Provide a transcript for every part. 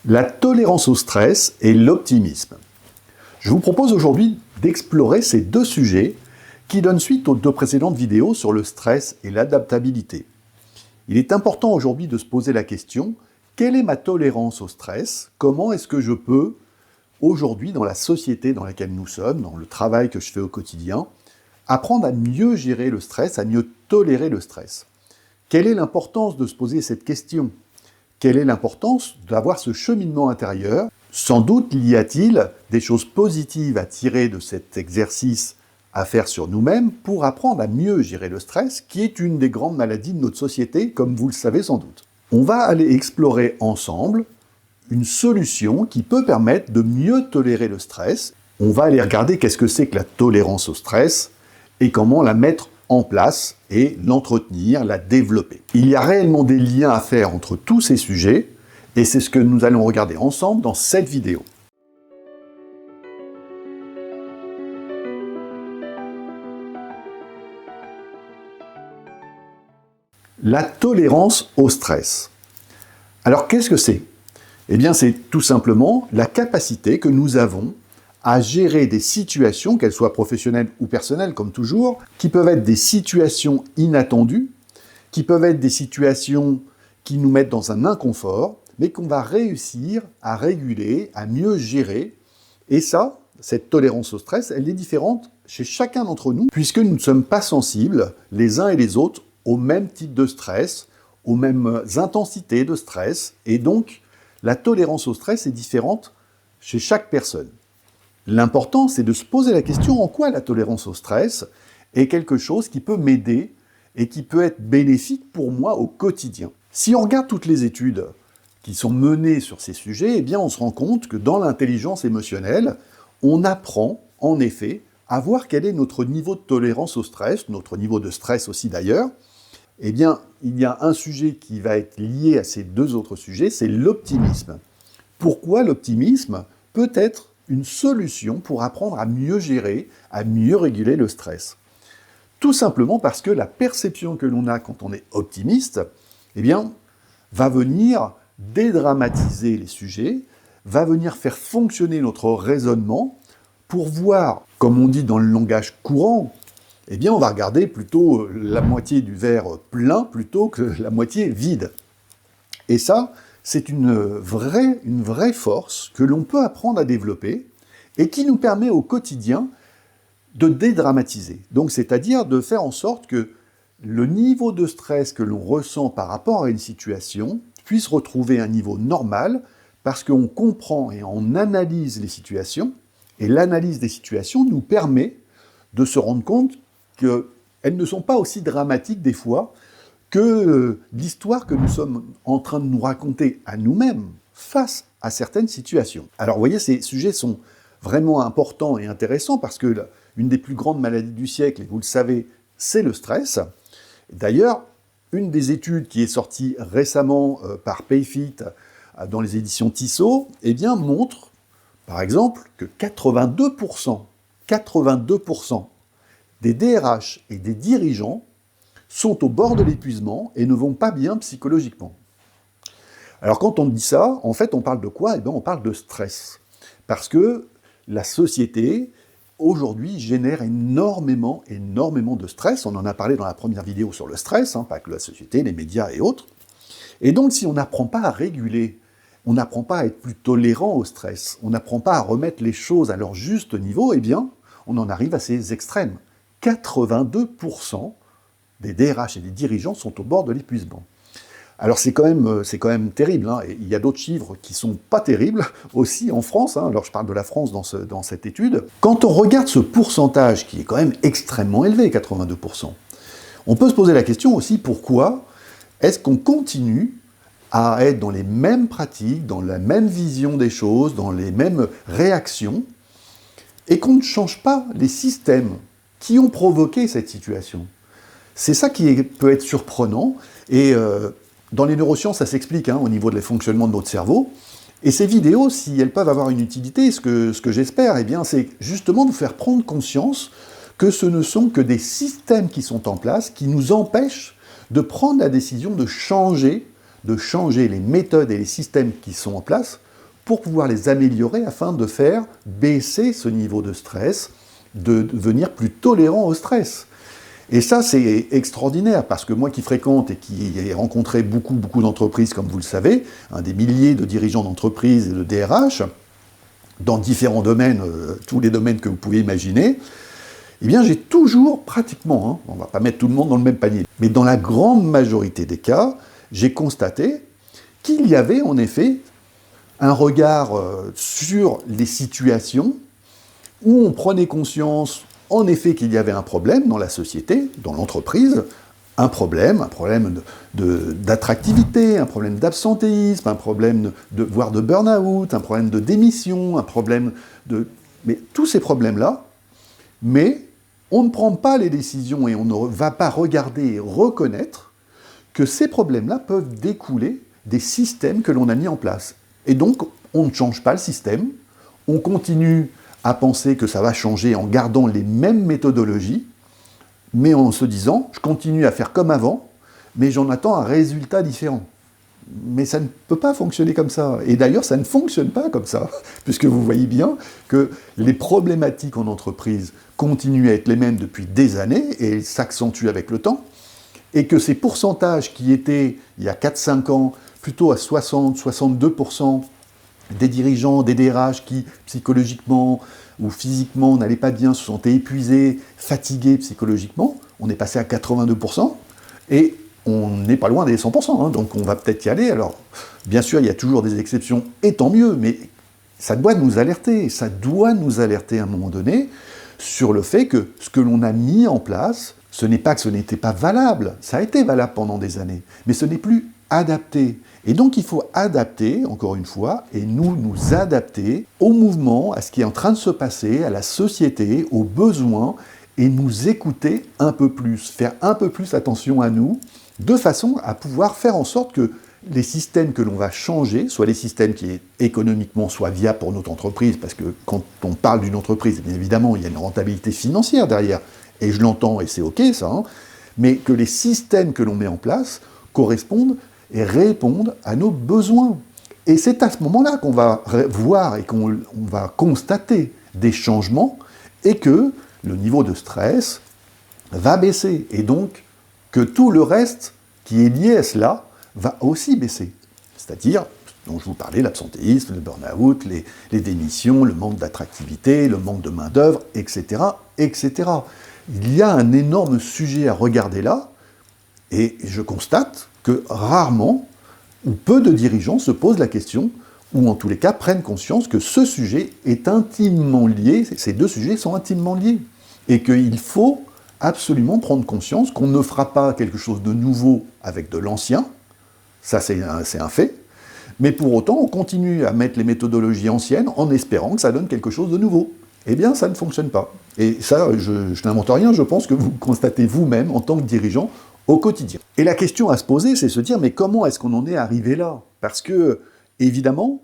La tolérance au stress et l'optimisme. Je vous propose aujourd'hui d'explorer ces deux sujets qui donnent suite aux deux précédentes vidéos sur le stress et l'adaptabilité. Il est important aujourd'hui de se poser la question, quelle est ma tolérance au stress? Comment est-ce que je peux, aujourd'hui, dans la société dans laquelle nous sommes, dans le travail que je fais au quotidien, apprendre à mieux gérer le stress, à mieux tolérer le stress? Quelle est l'importance de se poser cette question? Quelle est l'importance d'avoir ce cheminement intérieur? Sans doute y a-t-il des choses positives à tirer de cet exercice à faire sur nous-mêmes pour apprendre à mieux gérer le stress, qui est une des grandes maladies de notre société, comme vous le savez sans doute. On va aller explorer ensemble une solution qui peut permettre de mieux tolérer le stress. On va aller regarder qu'est-ce que c'est que la tolérance au stress et comment la mettre en place et l'entretenir, la développer. Il y a réellement des liens à faire entre tous ces sujets et c'est ce que nous allons regarder ensemble dans cette vidéo. La tolérance au stress. Alors qu'est-ce que c'est? Eh bien c'est tout simplement la capacité que nous avons à gérer des situations, qu'elles soient professionnelles ou personnelles, comme toujours, qui peuvent être des situations inattendues, qui peuvent être des situations qui nous mettent dans un inconfort, mais qu'on va réussir à réguler, à mieux gérer. Et ça, cette tolérance au stress, elle est différente chez chacun d'entre nous, puisque nous ne sommes pas sensibles, les uns et les autres, au même type de stress, aux mêmes intensités de stress, et donc la tolérance au stress est différente chez chaque personne. L'important, c'est de se poser la question en quoi la tolérance au stress est quelque chose qui peut m'aider et qui peut être bénéfique pour moi au quotidien. Si on regarde toutes les études qui sont menées sur ces sujets, eh bien on se rend compte que dans l'intelligence émotionnelle, on apprend en effet à voir quel est notre niveau de tolérance au stress, notre niveau de stress aussi d'ailleurs. Eh bien, il y a un sujet qui va être lié à ces deux autres sujets, c'est l'optimisme. Pourquoi l'optimisme peut être une solution pour apprendre à mieux gérer, à mieux réguler le stress? Tout simplement parce que la perception que l'on a quand on est optimiste, eh bien, va venir dédramatiser les sujets, va venir faire fonctionner notre raisonnement pour voir, comme on dit dans le langage courant, eh bien, on va regarder plutôt la moitié du verre plein plutôt que la moitié vide. Et ça, c'est une vraie force que l'on peut apprendre à développer et qui nous permet au quotidien de dédramatiser. Donc, c'est-à-dire de faire en sorte que le niveau de stress que l'on ressent par rapport à une situation puisse retrouver un niveau normal parce qu'on comprend et on analyse les situations et l'analyse des situations nous permet de se rendre compte qu'elles ne sont pas aussi dramatiques des fois que l'histoire que nous sommes en train de nous raconter à nous-mêmes face à certaines situations. Alors vous voyez, ces sujets sont vraiment importants et intéressants parce que une des plus grandes maladies du siècle, et vous le savez, c'est le stress. D'ailleurs, une des études qui est sortie récemment par Payfit dans les éditions Tissot, eh bien, montre, par exemple, que 82% des DRH et des dirigeants sont au bord de l'épuisement et ne vont pas bien psychologiquement. Alors quand on dit ça, en fait on parle de quoi? Eh bien on parle de stress. Parce que la société, aujourd'hui, génère énormément de stress. On en a parlé dans la première vidéo sur le stress, pas que la société, les médias et autres. Et donc si on n'apprend pas à réguler, on n'apprend pas à être plus tolérant au stress, on n'apprend pas à remettre les choses à leur juste niveau, eh bien on en arrive à ces extrêmes. 82% des DRH et des dirigeants sont au bord de l'épuisement. Alors c'est quand même terrible, et il y a d'autres chiffres qui sont pas terribles aussi en France, alors je parle de la France dans cette étude. Quand on regarde ce pourcentage qui est quand même extrêmement élevé, 82%, on peut se poser la question aussi pourquoi est-ce qu'on continue à être dans les mêmes pratiques, dans la même vision des choses, dans les mêmes réactions, et qu'on ne change pas les systèmes qui ont provoqué cette situation. C'est ça qui peut être surprenant, et dans les neurosciences, ça s'explique au niveau du fonctionnement de notre cerveau. Et ces vidéos, si elles peuvent avoir une utilité, ce que j'espère, eh bien, c'est justement de vous faire prendre conscience que ce ne sont que des systèmes qui sont en place, qui nous empêchent de prendre la décision de changer les méthodes et les systèmes qui sont en place pour pouvoir les améliorer afin de faire baisser ce niveau de stress, de devenir plus tolérant au stress. Et ça, c'est extraordinaire, parce que moi qui fréquente et qui ai rencontré beaucoup d'entreprises, comme vous le savez, des milliers de dirigeants d'entreprises et de DRH, dans différents domaines, tous les domaines que vous pouvez imaginer, eh bien j'ai toujours, pratiquement, on ne va pas mettre tout le monde dans le même panier, mais dans la grande majorité des cas, j'ai constaté qu'il y avait en effet un regard sur les situations où on prenait conscience en effet qu'il y avait un problème dans la société, dans l'entreprise, un problème d'attractivité, un problème d'absentéisme, un problème voire de burn-out, un problème de démission, un problème de... Mais tous ces problèmes-là, mais on ne prend pas les décisions et on ne va pas regarder et reconnaître que ces problèmes-là peuvent découler des systèmes que l'on a mis en place. Et donc, on ne change pas le système, on continue à penser que ça va changer en gardant les mêmes méthodologies, mais en se disant, je continue à faire comme avant, mais j'en attends un résultat différent. Mais ça ne peut pas fonctionner comme ça. Et d'ailleurs, ça ne fonctionne pas comme ça, puisque vous voyez bien que les problématiques en entreprise continuent à être les mêmes depuis des années, et s'accentuent avec le temps, et que ces pourcentages qui étaient, il y a 4-5 ans, plutôt à 60-62% des dirigeants, des DRH qui, psychologiquement ou physiquement, n'allaient pas bien, se sentaient épuisés, fatigués psychologiquement, on est passé à 82%, et on n'est pas loin des 100%, donc on va peut-être y aller. Alors, bien sûr, il y a toujours des exceptions, et tant mieux, mais ça doit nous alerter à un moment donné sur le fait que ce que l'on a mis en place, ce n'est pas que ce n'était pas valable, ça a été valable pendant des années, mais ce n'est plus adapté. Et donc il faut adapter, encore une fois, et nous adapter au mouvement, à ce qui est en train de se passer, à la société, aux besoins, et nous écouter un peu plus, faire un peu plus attention à nous, de façon à pouvoir faire en sorte que les systèmes que l'on va changer, soit les systèmes qui économiquement soient viables pour notre entreprise, parce que quand on parle d'une entreprise, bien évidemment, il y a une rentabilité financière derrière, et je l'entends, et c'est ok ça, mais que les systèmes que l'on met en place correspondent et répondent à nos besoins. Et c'est à ce moment-là qu'on va voir et qu'on va constater des changements, et que le niveau de stress va baisser, et donc que tout le reste qui est lié à cela va aussi baisser. C'est-à-dire, dont je vous parlais, l'absentéisme, le burn-out, les démissions, le manque d'attractivité, le manque de main-d'œuvre, etc., etc. Il y a un énorme sujet à regarder là, et je constate que rarement, ou peu de dirigeants se posent la question, ou en tous les cas prennent conscience que ce sujet est intimement lié, ces deux sujets sont intimement liés, et qu'il faut absolument prendre conscience qu'on ne fera pas quelque chose de nouveau avec de l'ancien, ça c'est un fait, mais pour autant on continue à mettre les méthodologies anciennes en espérant que ça donne quelque chose de nouveau. Eh bien ça ne fonctionne pas. Et ça, je n'invente rien, je pense que vous constatez vous-même en tant que dirigeant au quotidien. Et la question à se poser, c'est se dire, mais comment est-ce qu'on en est arrivé là? Parce que, évidemment,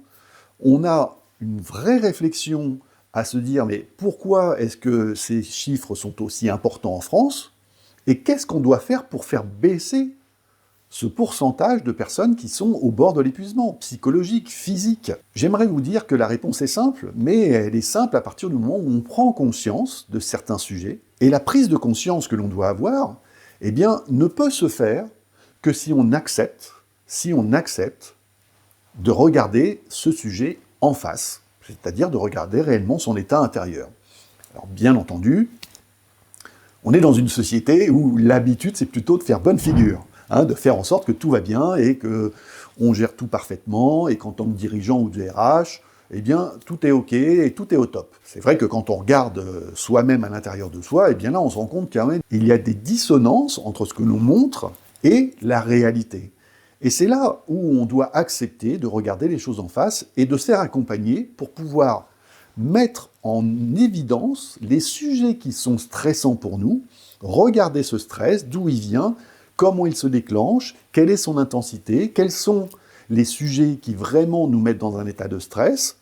on a une vraie réflexion à se dire, mais pourquoi est-ce que ces chiffres sont aussi importants en France? Et qu'est-ce qu'on doit faire pour faire baisser ce pourcentage de personnes qui sont au bord de l'épuisement psychologique, physique? J'aimerais vous dire que la réponse est simple, mais elle est simple à partir du moment où on prend conscience de certains sujets, et la prise de conscience que l'on doit avoir, eh bien, ne peut se faire que si on accepte de regarder ce sujet en face, c'est-à-dire de regarder réellement son état intérieur. Alors, bien entendu, on est dans une société où l'habitude, c'est plutôt de faire bonne figure, de faire en sorte que tout va bien et qu'on gère tout parfaitement, et qu'en tant que dirigeant ou de RH, eh bien, tout est ok et tout est au top. C'est vrai que quand on regarde soi-même à l'intérieur de soi, eh bien là, on se rend compte quand même qu'il y a des dissonances entre ce que l'on montre et la réalité. Et c'est là où on doit accepter de regarder les choses en face et de se faire accompagner pour pouvoir mettre en évidence les sujets qui sont stressants pour nous, regarder ce stress, d'où il vient, comment il se déclenche, quelle est son intensité, quels sont les sujets qui vraiment nous mettent dans un état de stress.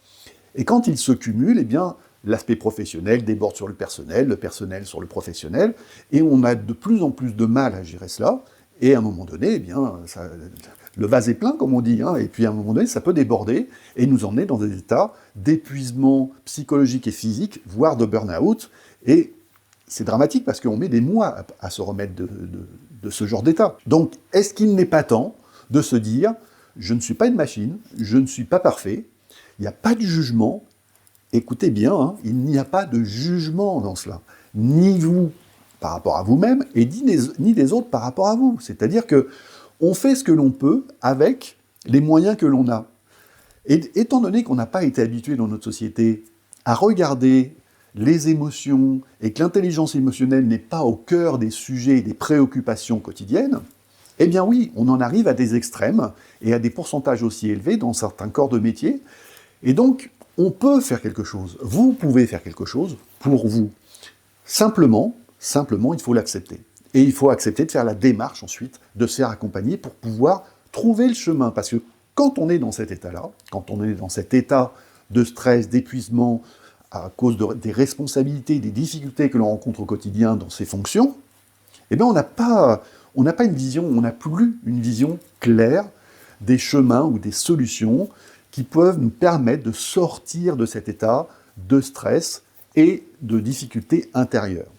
Et quand ils se cumulent, eh bien, l'aspect professionnel déborde sur le personnel sur le professionnel, et on a de plus en plus de mal à gérer cela, et à un moment donné, eh bien, le vase est plein, comme on dit, hein, et puis à un moment donné, ça peut déborder et nous emmener dans des états d'épuisement psychologique et physique, voire de burn-out. Et c'est dramatique parce qu'on met des mois à se remettre de ce genre d'état. Donc, est-ce qu'il n'est pas temps de se dire, je ne suis pas une machine, je ne suis pas parfait, il n'y a pas de jugement. Écoutez bien, hein, il n'y a pas de jugement dans cela. Ni vous par rapport à vous-même, et ni des autres par rapport à vous. C'est-à-dire que on fait ce que l'on peut avec les moyens que l'on a. Et étant donné qu'on n'a pas été habitué dans notre société à regarder les émotions et que l'intelligence émotionnelle n'est pas au cœur des sujets et des préoccupations quotidiennes, eh bien oui, on en arrive à des extrêmes et à des pourcentages aussi élevés dans certains corps de métier. Et donc, on peut faire quelque chose. Vous pouvez faire quelque chose pour vous. Simplement, il faut l'accepter. Et il faut accepter de faire la démarche ensuite, de se faire accompagner pour pouvoir trouver le chemin. Parce que quand on est dans cet état-là, quand on est dans cet état de stress, d'épuisement, à cause des responsabilités, des difficultés que l'on rencontre au quotidien dans ses fonctions, eh bien on n'a pas une vision, on n'a plus une vision claire des chemins ou des solutions qui peuvent nous permettre de sortir de cet état de stress et de difficultés intérieures.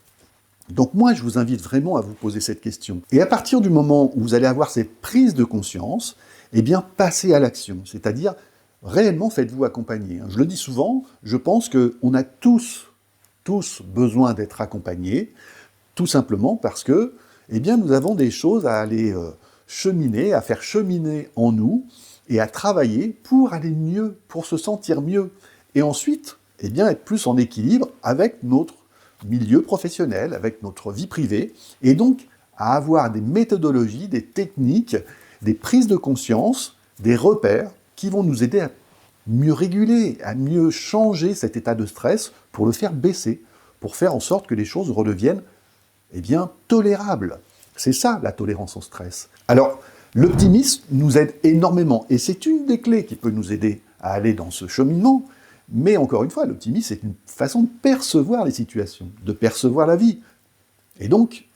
Donc moi, je vous invite vraiment à vous poser cette question. Et à partir du moment où vous allez avoir cette prise de conscience, eh bien, passez à l'action. C'est-à-dire, réellement, faites-vous accompagner. Je le dis souvent, je pense qu'on a tous besoin d'être accompagnés, tout simplement parce que, eh bien, nous avons des choses à aller cheminer, à faire cheminer en nous, et à travailler pour aller mieux, pour se sentir mieux. Et ensuite, eh bien, être plus en équilibre avec notre milieu professionnel, avec notre vie privée, et donc à avoir des méthodologies, des techniques, des prises de conscience, des repères qui vont nous aider à mieux réguler, à mieux changer cet état de stress pour le faire baisser, pour faire en sorte que les choses redeviennent, eh bien, tolérables. C'est ça, la tolérance au stress. Alors, l'optimisme nous aide énormément, et c'est une des clés qui peut nous aider à aller dans ce cheminement. Mais encore une fois, l'optimisme, c'est une façon de percevoir les situations, de percevoir la vie. Et donc,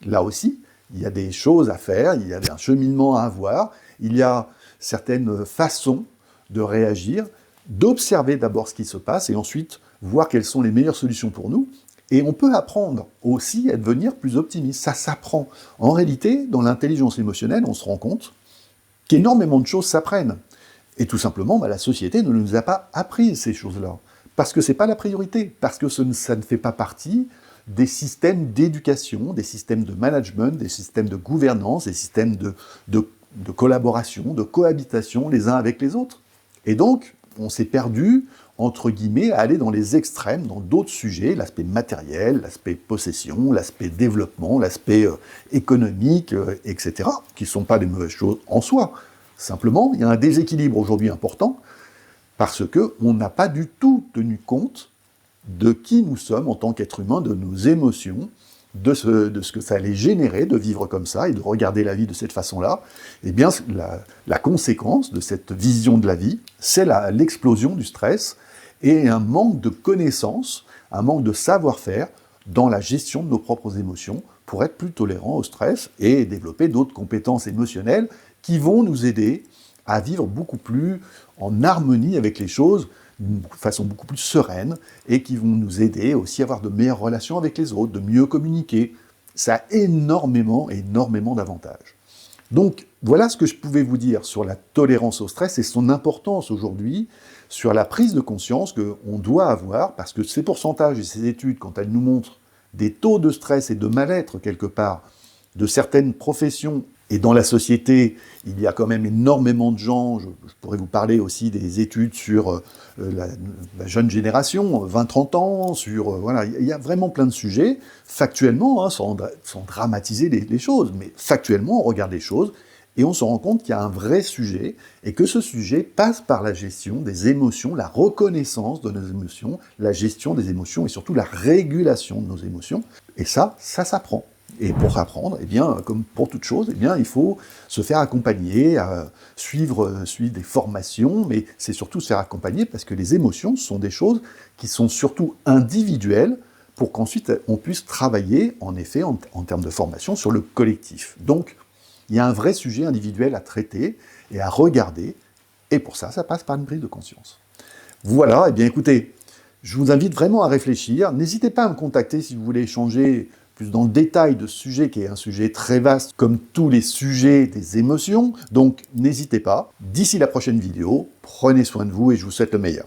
là aussi, il y a des choses à faire, il y a un cheminement à avoir, il y a certaines façons de réagir, d'observer d'abord ce qui se passe, et ensuite voir quelles sont les meilleures solutions pour nous. Et on peut apprendre aussi à devenir plus optimiste, ça s'apprend. En réalité, dans l'intelligence émotionnelle, on se rend compte qu'énormément de choses s'apprennent. Et tout simplement, la société ne nous a pas appris ces choses-là. Parce que ce n'est pas la priorité, parce que ça ne fait pas partie des systèmes d'éducation, des systèmes de management, des systèmes de gouvernance, des systèmes de collaboration, de cohabitation les uns avec les autres. Et donc, on s'est perdu, entre guillemets, à aller dans les extrêmes, dans d'autres sujets, l'aspect matériel, l'aspect possession, l'aspect développement, l'aspect économique, etc., qui ne sont pas des mauvaises choses en soi. Simplement, il y a un déséquilibre aujourd'hui important parce qu'on n'a pas du tout tenu compte de qui nous sommes en tant qu'être humain, de nos émotions, de ce que ça allait générer de vivre comme ça et de regarder la vie de cette façon-là. Eh bien, la conséquence de cette vision de la vie, c'est l'explosion du stress et un manque de connaissances, un manque de savoir-faire dans la gestion de nos propres émotions pour être plus tolérants au stress et développer d'autres compétences émotionnelles qui vont nous aider à vivre beaucoup plus en harmonie avec les choses, d'une façon beaucoup plus sereine, et qui vont nous aider aussi à avoir de meilleures relations avec les autres, de mieux communiquer. Ça a énormément d'avantages. Donc, voilà ce que je pouvais vous dire sur la tolérance au stress et son importance aujourd'hui, sur la prise de conscience qu'on doit avoir, parce que ces pourcentages et ces études, quand elles nous montrent des taux de stress et de mal-être quelque part, de certaines professions. Et dans la société, il y a quand même énormément de gens, je pourrais vous parler aussi des études sur la jeune génération, 20-30 ans, voilà, il y a vraiment plein de sujets, factuellement, sans dramatiser les choses, mais factuellement, on regarde les choses et on se rend compte qu'il y a un vrai sujet, et que ce sujet passe par la gestion des émotions, la reconnaissance de nos émotions, la gestion des émotions et surtout la régulation de nos émotions, et ça s'apprend. Et pour apprendre, eh bien, comme pour toute chose, eh bien, il faut se faire accompagner, suivre des formations, mais c'est surtout se faire accompagner parce que les émotions sont des choses qui sont surtout individuelles pour qu'ensuite on puisse travailler, en effet, en termes de formation, sur le collectif. Donc, Il y a un vrai sujet individuel à traiter et à regarder, et pour ça, ça passe par une prise de conscience. Voilà, et bien écoutez, je vous invite vraiment à réfléchir. N'hésitez pas à me contacter si vous voulez échanger plus dans le détail de ce sujet, qui est un sujet très vaste, comme tous les sujets des émotions. Donc, n'hésitez pas. D'ici la prochaine vidéo, prenez soin de vous et je vous souhaite le meilleur.